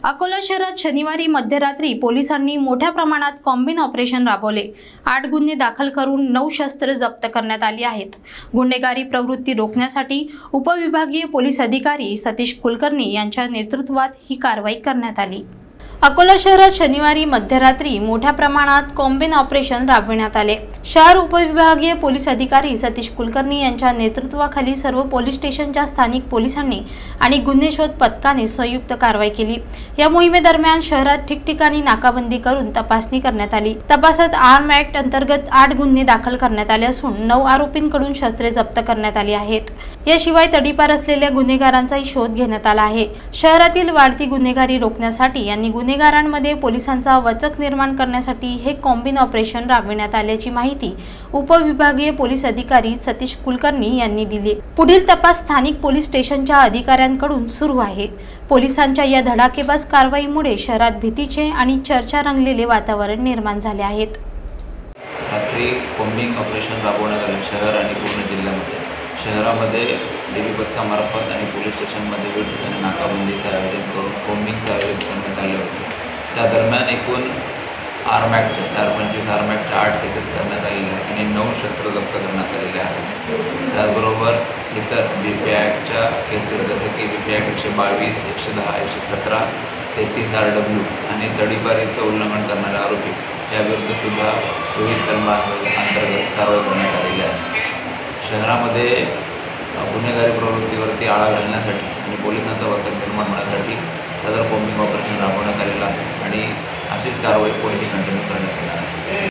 अकोला शहरात शनिवारी मध्यरात्री पोलिसांनी मोठ्या प्रमाणात कॉम्बिन ऑपरेशन राबवले। 8 गुन्हे दाखल करून 9 शस्त्रे जप्त करण्यात आली आहेत। गुन्हेगारी प्रवृत्ती रोखण्यासाठी उपविभागीय पोलीस अधिकारी सतीश कुलकर्णी यांच्या नेतृत्वात ही कारवाई करण्यात आली। अकोला शहरात शनिवारी मध्यरात्री मोठ्या प्रमाणात कॉम्बिन ऑपरेशन राबविण्यात आले। शहर उपविभागीय पोलीस अधिकारी सतीश कुलकर्णी यांच्या नेतृत्वाखाली सर्व पोलीस स्टेशनच्या स्थानिक पोलिसांनी आणि गुन्हे शोध पथकाने संयुक्त कारवाई केली। या मोहिमेदरम्यान शहरात ठिकठिकाणी नाकाबंदी करून तपासणी करण्यात आली। तपासात आर्म ऍक्ट अंतर्गत 8 गुन्हे दाखल करण्यात आले असून 9 आरोपींकडून शस्त्रे जप्त करण्यात आली आहेत। याशिवाय तडीपार असलेल्या गुन्हेगारांचाही शोध घेण्यात आला आहे। शहरातील वाढती गुन्हेगारी रोखण्यासाठी यांनी गुन्हेगारांमध्ये पोलिसांचा वचक निर्माण करण्यासाठी हे कॉम्बिन ऑपरेशन राबविण्यात आल्याची माहिती उपविभागीय पोलीस अधिकारी सतीश कुलकर्णी यांनी दिली। पुढील तपास स्थानिक पोलीस स्टेशनच्या अधिकाऱ्यांकडून सुरू आहे। पोलिसांच्या या धडाकेबाज कारवाईमुळे शहरात भीतीचे आणि चर्चा रंगलेले वातावरण निर्माण झाले आहेत। रात्री कॉम्बिंग ऑपरेशन राबवण्यात आले शहर आणि पूर्ण जिल्ह्यामध्ये। शहरामध्ये देवी पथकामार्फत आणि पोलीस स्टेशनमध्ये विविध ठिकाणी नाकाबंदीचं आयोजन करून कॉम्बिंगचं आयोजन करण्यात आले होते। त्या दरम्यान एकूण आर्म ॲक्टच्या 425 आर्म ॲक्टच्या 8 केसेस करण्यात आलेले आहेत आणि 9 शस्त्र जप्त करण्यात आलेले आहेत। त्याचबरोबर इतर BPI ॲक्टच्या केसेस जसे की BPI ॲक्ट 122, 110, 117, 33 RW आणि तडीपारीचं उल्लंघन करणारे आरोपी याविरुद्ध सुद्धा विविध कलमांतर्गत कारवाई करण्यात आलेली आहे। शहरामध्ये गुन्हेगारी प्रवृत्तीवरती आळा घालण्यासाठी आणि पोलिसांचा वचक निर्माण होण्यासाठी सदर कॉम्बिंग ऑपरेशन राबवण्यात आलेलं आहे आणि अशीच कारवाई पुढेही कंटिन्यू करण्यात येणार आहे।